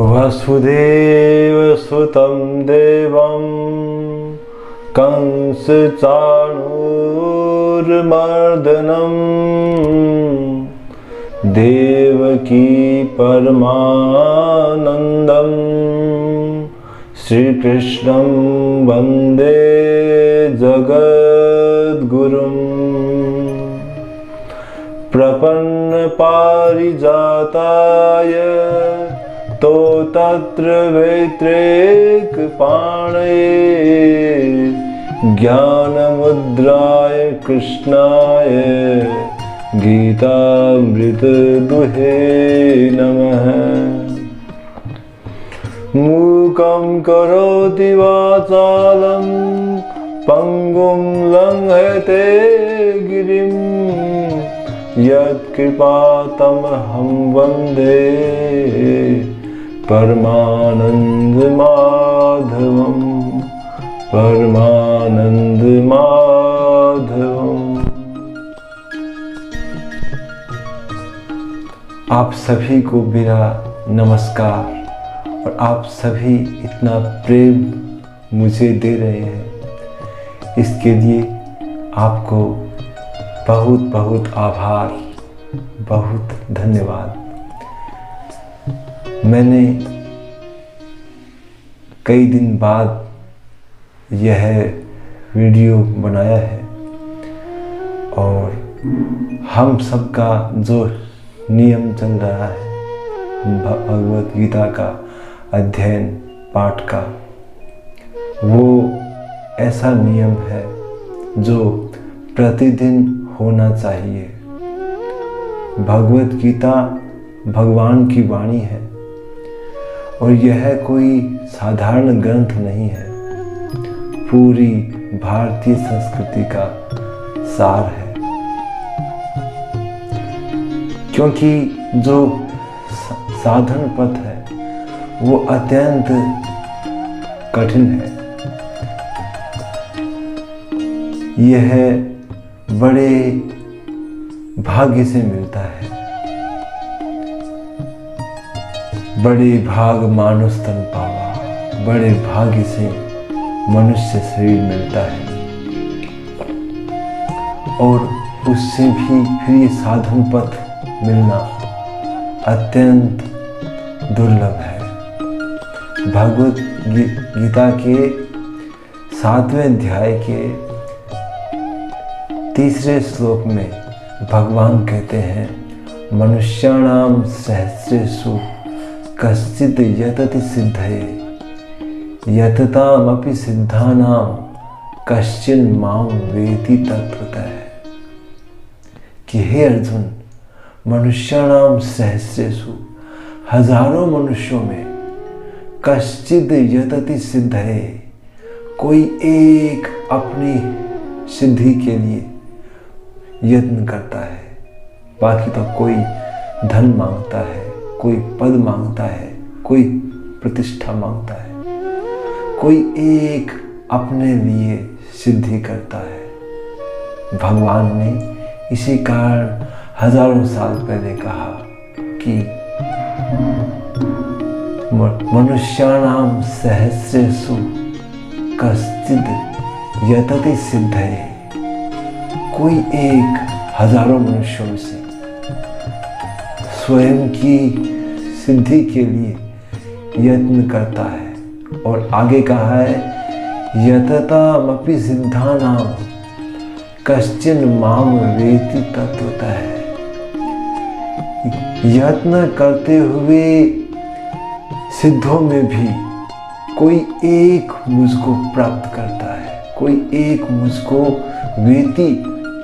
वसुदेव सुतं देवं कंसचाणूरमर्दनं देवकी परमानन्दं श्रीकृष्णं वन्दे जगद्गुरुं। प्रपन्नपारिजाताय तोतत्र वैत्रेकपाणये ज्ञानमुद्राय कृष्णाय गीतामृतदुहे नमः। मूकं करोति वाचालं पंगुं लंघयते गिरिं यत्कृपातमहं वन्दे परमानन्दमाधवं परमानन्दमाधवम्। आप सभी को मेरा नमस्कार और आप सभी इतना प्रेम मुझे दे रहे हैं, इसके लिए आपको बहुत बहुत आभार, बहुत धन्यवाद। मैंने कई दिन बाद यह वीडियो बनाया है और हम सबका जो नियम चल रहा है भगवत गीता का अध्ययन पाठ का, वो ऐसा नियम है जो प्रतिदिन होना चाहिए। भगवत गीता भगवान की वाणी है और यह कोई साधारण ग्रंथ नहीं है, पूरी भारतीय संस्कृति का सार है। क्योंकि जो साधन पथ है वो अत्यंत कठिन है। यह बड़े भाग्य से मिलता है। बड़े भाग मानुष तन पावा, बड़े भाग्य से मनुष्य शरीर मिलता है और उससे भी फिर ये साधन पथ मिलना अत्यंत दुर्लभ है। भगवत गीता के 7वें अध्याय के 3रे श्लोक में भगवान कहते हैं, मनुष्याणाम सहस्रेषु कश्चित् यतति सिद्धये यततामपि सिद्धानां कश्चिन् मां वेति तत्वतः। कि हे अर्जुन, मनुष्याणाम सहस्रेषु हजारों मनुष्यों में कश्चित् यतति सिद्धये, कोई एक अपनी सिद्धि के लिए यत्न करता है। बाकी तो कोई धन मांगता है, कोई पद मांगता है, कोई प्रतिष्ठा मांगता है, कोई एक अपने लिए सिद्धि करता है। भगवान ने इसी कारण हजारों साल पहले कहा कि मनुष्याणाम सहस्रेषु कश्चित् यतति सिद्धये, कोई एक हजारों मनुष्यों में से स्वयं की सिद्धि के लिए यत्न करता है। और आगे कहा है, यततामपि सिद्धानां कश्चिन् मां वेति तत्वतः। यत्न करते हुए सिद्धों में भी कोई एक मुझको प्राप्त करता है, कोई एक मुझको वेति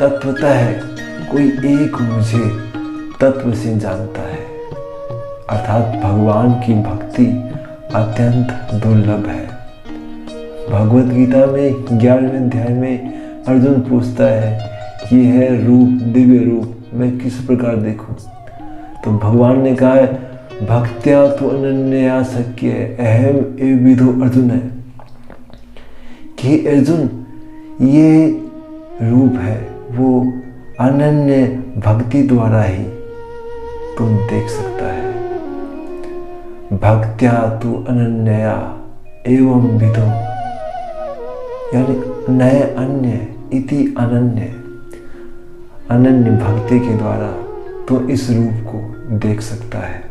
तत्वतः, कोई एक मुझे तत्व से जानता है। अर्थात भगवान की भक्ति अत्यंत दुर्लभ है। भगवत गीता में 11वें अध्याय में अर्जुन पूछता है कि यह रूप, दिव्य रूप मैं किस प्रकार देखूं? तो भगवान ने कहा है, भक्त्या तो अनन्या शक्य अहम एविदो अर्जुन है कि अर्जुन ये रूप है वो अनन्य भक्ति द्वारा ही तुम देख सकता है। भक्त्या तु अनन्या एवं विधो, यानी नए अन्य इति अनन्य, अनन्य भक्ति के द्वारा तो इस रूप को देख सकता है।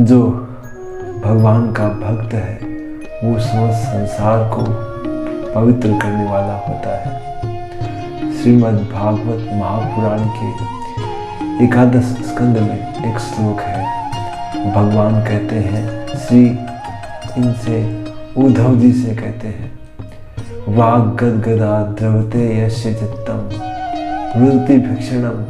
जो भगवान का भक्त है वो समस्त संसार को पवित्र करने वाला होता है। श्रीमद् भागवत महापुराण के 11 स्कंद में एक श्लोक है। भगवान कहते हैं, श्री इनसे उद्धव जी से कहते हैं, वाग गदगदा द्रवते यस्य चित्तम रुदति भिक्षणम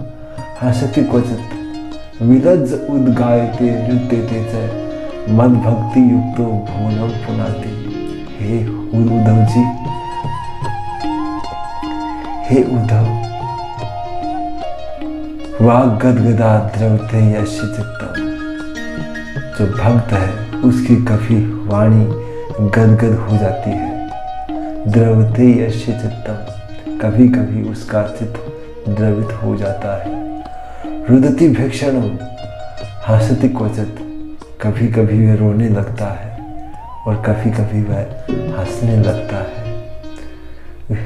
हसति क्वचित विलज्ज उद्गायते नृत्यते च मद भक्ति युक्तो भुवनम पुनाति। हे उद्धव जी, हे उद्धव, वाग गदगदा द्रवते यस्य चित्तम, जो भक्त है उसकी कभी वाणी गदगद हो जाती है। द्रवते यस्य चित्तम, कभी कभी उसका चित्त द्रवित हो जाता है। रुदति भिक्षणम हसति क्वचित, कभी कभी वह रोने लगता है और कभी कभी वह हंसने लगता है।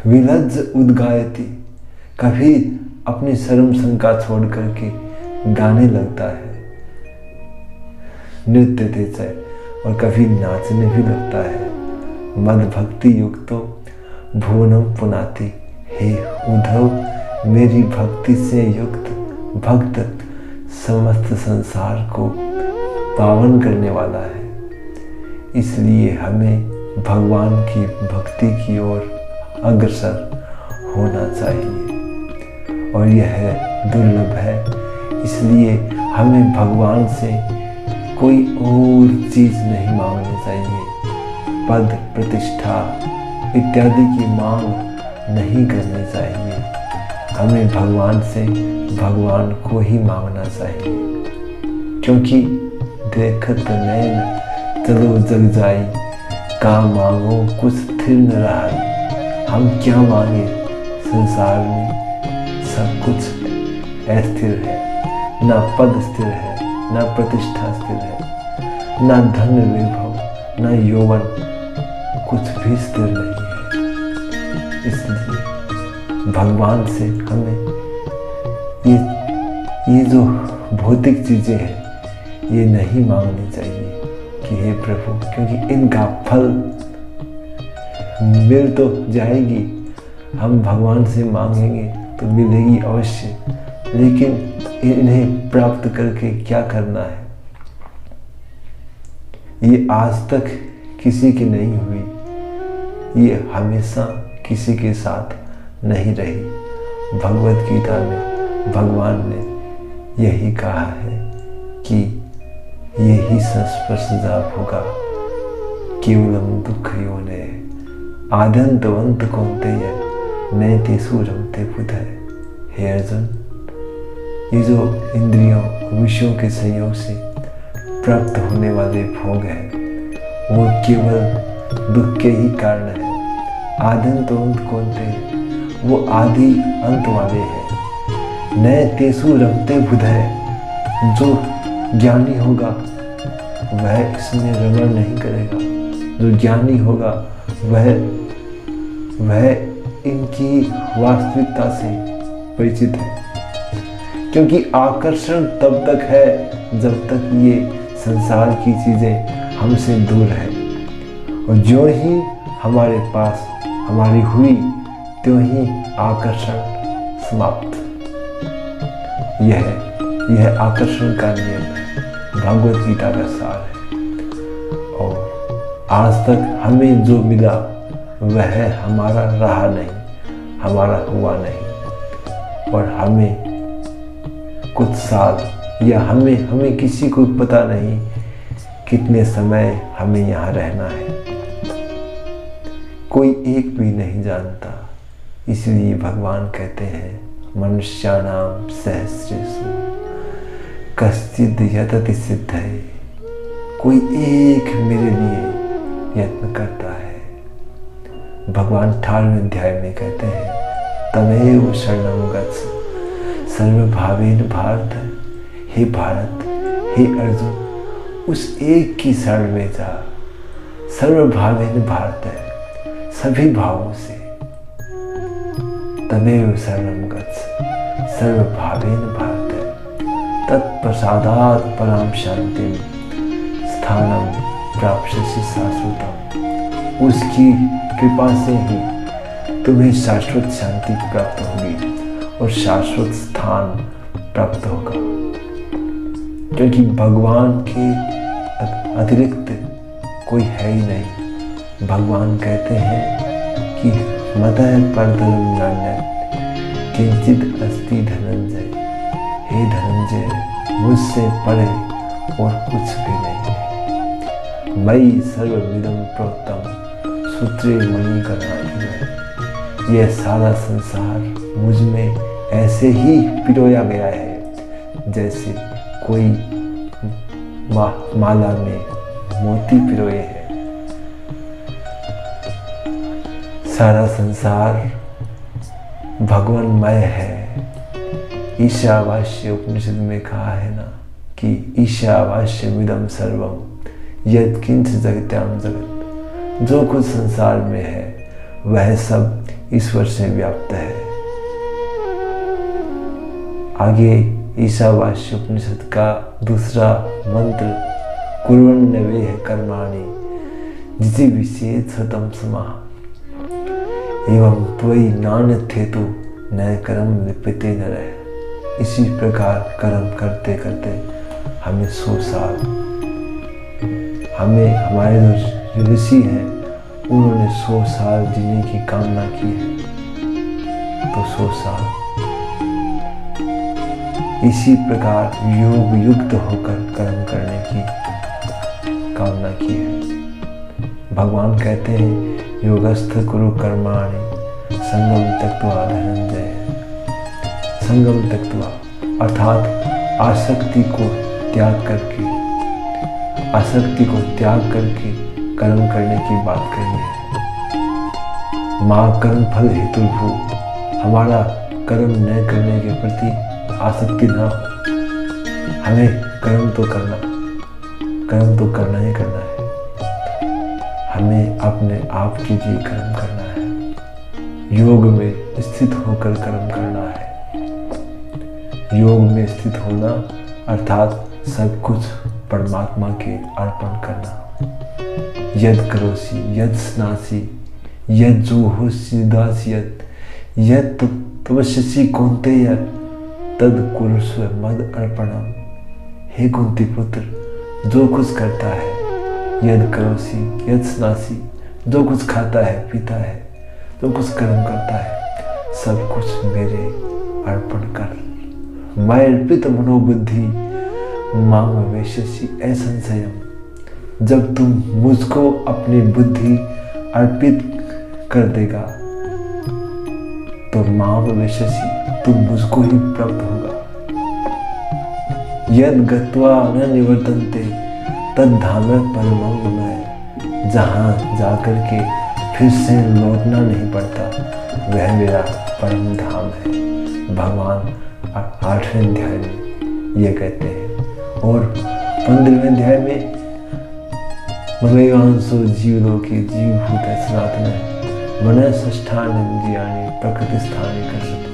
विलज्ज उद्गायति, कभी अपनी शर्म शंका छोड़ करके गाने लगता है। नृत्य थे और कभी नाचने भी लगता है। मद भक्ति युक्तो भुवनम पुनाति। हे उद्धव, मेरी भक्ति से युक्त भक्त समस्त संसार को पावन करने वाला है। इसलिए हमें भगवान की भक्ति की ओर अग्रसर होना चाहिए और यह दुर्लभ है। इसलिए हमें भगवान से कोई और चीज नहीं मांगनी चाहिए। पद प्रतिष्ठा इत्यादि की मांग नहीं करनी चाहिए। हमें भगवान से भगवान को ही मांगना चाहिए, क्योंकि देखत नैन चलो जग जाई, काम मांगो कुछ स्थिर न रहा। हम क्या मांगे, संसार में सब कुछ अस्थिर है। ना पद स्थिर है, ना प्रतिष्ठा स्थिर है, ना धन वैभव, ना यौवन, कुछ भी स्थिर नहीं है। इसलिए भगवान से हमें ये जो भौतिक चीजें हैं ये नहीं मांगनी चाहिए कि हे प्रभु, क्योंकि इनका फल मिल तो जाएगी। हम भगवान से मांगेंगे तो मिलेगी अवश्य, लेकिन इन्हें प्राप्त करके क्या करना है, ये आज तक किसी की नहीं हुई, ये हमेशा किसी के साथ नहीं रही। भगवत गीता में भगवान ने यही कहा है कि यही संस्पर्शजा होगा केवलम दुख योने आद्यंतवंत कौन्तेय नैतेषु रमते बुधय। हे अर्जुन, ये जो इंद्रियों विषयों के संयोग से प्राप्त होने वाले भोग हैं वो केवल दुख के ही कारण है। आद्यंतवंत कौन्तेय, वो आदि अंत वाले हैं। नैतेषु रमते बुधय, जो ज्ञानी होगा वह इसमें रमण नहीं करेगा। जो ज्ञानी होगा वह इनकी वास्तविकता से परिचित है, क्योंकि आकर्षण तब तक है जब तक ये संसार की चीजें हमसे दूर है, और जो ही हमारे पास हमारी हुई त्यों ही आकर्षण समाप्त। यह आकर्षण का नियम है, भगवत गीता का सार है। और आज तक हमें जो मिला वह हमारा रहा नहीं, हमारा हुआ नहीं, और हमें कुछ साल या हमें किसी को पता नहीं कितने समय हमें यहाँ रहना है, कोई एक भी नहीं जानता। इसलिए भगवान कहते हैं, मनुष्याणाम सहस्रेषु कश्चिद् यतति सिद्धये। कोई एक मेरे लिए यत्न करता है। भगवान 18वें अध्याय में कहते हैं, तमेव शरणं गच्छ सर्वभावेन भारत। हे भारत, हे अर्जुन, उस एक की शरण में जा। सर्वभावेन भारत है, सभी भावों से। तमेव शरणं गच्छ, सर्वभावेन भारत है, तत्प्रसादात् परां शांतिं स्थानं प्राप्स्यसि शाश्वतम्। उसकी कृपा से ही तुम्हें शाश्वत शांति प्राप्त होगी और शाश्वत स्थान प्राप्त होगा, क्योंकि भगवान के अतिरिक्त कोई है ही नहीं। भगवान कहते हैं कि मतः परतरं नान्यत् किंचित् अस्ति धनंजय। हे धनंजय, मुझसे परे और कुछ भी नहीं है। मयि सर्वमिदं प्रोक्तं सूत्रे मणिकर्णाय। यह सारा संसार मुझ में ऐसे ही पिरोया गया है जैसे कोई माला में मोती पिरोए हैं। सारा संसार भगवानमय है। ईशावास्य उपनिषद में कहा है ना कि ईशावास्यमिदं सर्वम यत्किंच जगत्याम जगत। जो कुछ संसार में है वह सब ईश्वर से व्याप्त है। आगे ईशावास्य उपनिषद का दूसरा मंत्र कुर्वन्नवेह कर्माणि जिजीविषेत् सततं समाः एवं त्वयि नान्यथेतु न कर्म लिप्यते नरः। इसी प्रकार कर्म करते करते हमें 100 साल, हमें हमारे जो ऋषि हैं उन्होंने 100 साल जीने की कामना की है, तो 100 साल इसी प्रकार योग युक्त होकर कर्म करने की कामना की है। भगवान कहते हैं योगस्थ कुरु कर्माणि संगम त्यक्त्वा धनंजय। संगम त्यक्त्वा अर्थात आसक्ति को त्याग करके, आसक्ति को त्याग करके कर्म करने की बात कही है। माँ कर्म फल हेतु भू, हमारा कर्म न करने के प्रति आसक्ति ना हो। हमें कर्म तो करना ही करना है। हमें अपने आप के लिए कर्म करना है। योग में स्थित होकर कर्म करना है। योग में स्थित होना अर्थात सब कुछ परमात्मा के अर्पण करना। यद करोसि यद स्नासि यद जुहोसि दासि यद तपस्यसि कौन्तेय तद कुरुष्व मद अर्पणम। हे कुंती पुत्र, जो कुछ करता है, यद करोसि यद स्नासि, जो कुछ खाता है पीता है, जो कुछ कर्म करता है, सब कुछ मेरे अर्पण कर। मैं अर्पित मनोबुद्धि माम वेश्यसि असंशयम्। जब तुम मुझको अपनी बुद्धि अर्पित कर देगा तो माम वेश्यसि, तुम मुझको ही प्राप्त होगा। यद गत्वा न निवर्तन्ते तद धाम परमं मम। जहाँ जाकर के फिर से लौटना नहीं पड़ता वह मेरा परम धाम है। भगवान 8वें अध्याय में ये कहते हैं। और 15वें अध्याय में ममैवांसो जीवलोके जीवभूत सनातन मन षष्ठानींद्रियाणि प्रकृति स्थाने कर्षति।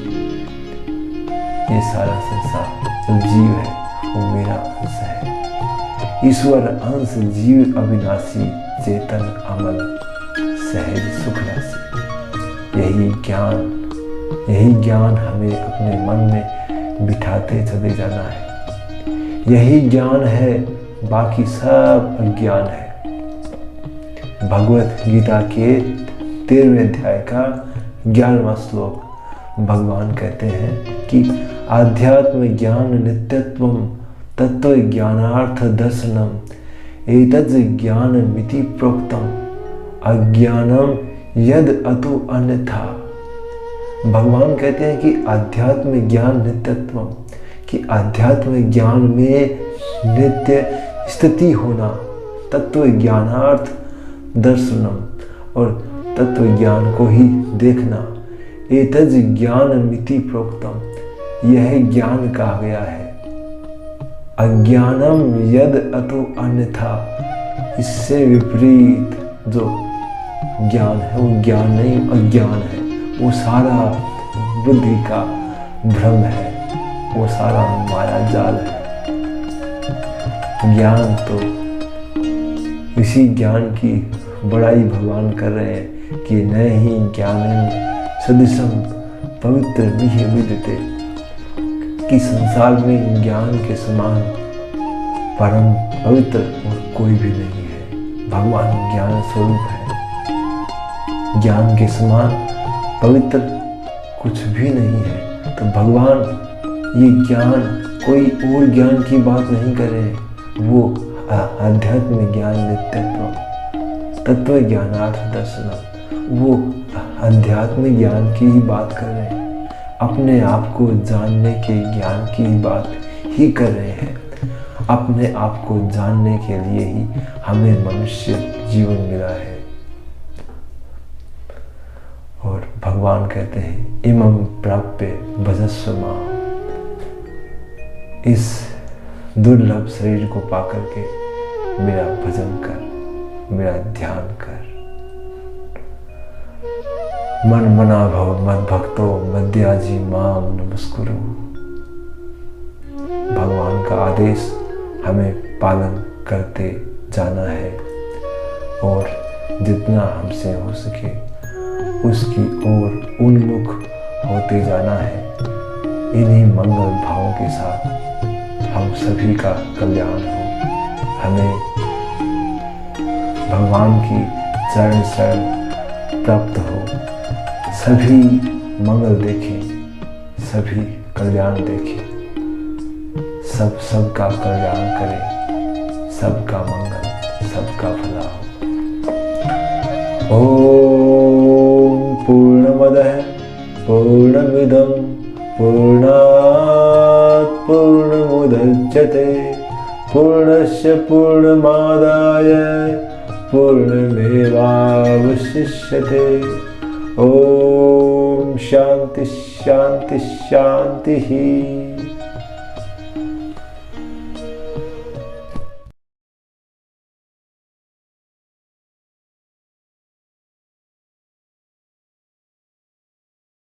ये सारा संसार जो जीव है वो मेरा अंश है। ईश्वर अंश जीव अविनाशी चेतन अमल सहज सुख राशि। यही ज्ञान हमें अपने मन में बिठाते चले जाना है। यही ज्ञान है, बाकी सब अज्ञान है। भगवत गीता के 13वें अध्याय का 11वां श्लोक भगवान कहते हैं कि आध्यात्म ज्ञान नित्यत्वम तत्व ज्ञानार्थ दर्शनम एतद् ज्ञानमिति प्रोक्तम अज्ञानम यद अतु अन्यथा। भगवान कहते हैं कि आध्यात्म ज्ञान नित्यत्वम, कि आध्यात्म ज्ञान में नित्य स्थिति होना, तत्व ज्ञानार्थ दर्शनम, और तत्व ज्ञान को ही देखना। एतद् ज्ञानमिति प्रोक्तम, यह ज्ञान कहा गया है। अज्ञानम यद अतो अन्यथा, इससे विपरीत जो ज्ञान है वो ज्ञान नहीं अज्ञान है, वो सारा बुद्धि का भ्रम है, वो सारा माया जाल है। ज्ञान तो इसी ज्ञान की बड़ाई भगवान कर रहे हैं कि न ही ज्ञान सदृशम पवित्र नहीं विद्यते, कि संसार में ज्ञान के समान परम पवित्र और कोई भी नहीं है। भगवान ज्ञान स्वरूप है, ज्ञान के समान पवित्र कुछ भी नहीं है। तो भगवान ये ज्ञान कोई और ज्ञान की बात नहीं कर रहे हैं, वो आध्यात्मिक ज्ञान नित्यत्व तत्व ज्ञानार्थ दर्शन, वो आध्यात्मिक ज्ञान की ही बात कर रहे हैं, अपने आप को जानने के ज्ञान की बात ही कर रहे हैं। अपने आप को जानने के लिए ही हमें मनुष्य जीवन मिला है। और भगवान कहते हैं इमं प्राप्य भजस्व मां, इस दुर्लभ शरीर को पाकर के मेरा भजन कर, मेरा ध्यान कर। मन मना भव मद भक्तो मद्याजी माम नमस्कुरु। भगवान का आदेश हमें पालन करते जाना है और जितना हमसे हो सके उसकी ओर उन्मुख होते जाना है। इन्हीं मंगल भावों के साथ हम सभी का कल्याण हो, हमें भगवान की चरण शरण प्राप्त हो, सभी मंगल देखें, सभी कल्याण देखें, सबका कल्याण करें, सबका मंगल, सबका भला हो। ओम पूर्णमदः पूर्णमिदं पूर्णात् पूर्णमुदच्यते पूर्णस्य पूर्णमादाय पूर्णमेवावशिष्यते। ओम शांति शांति शांति।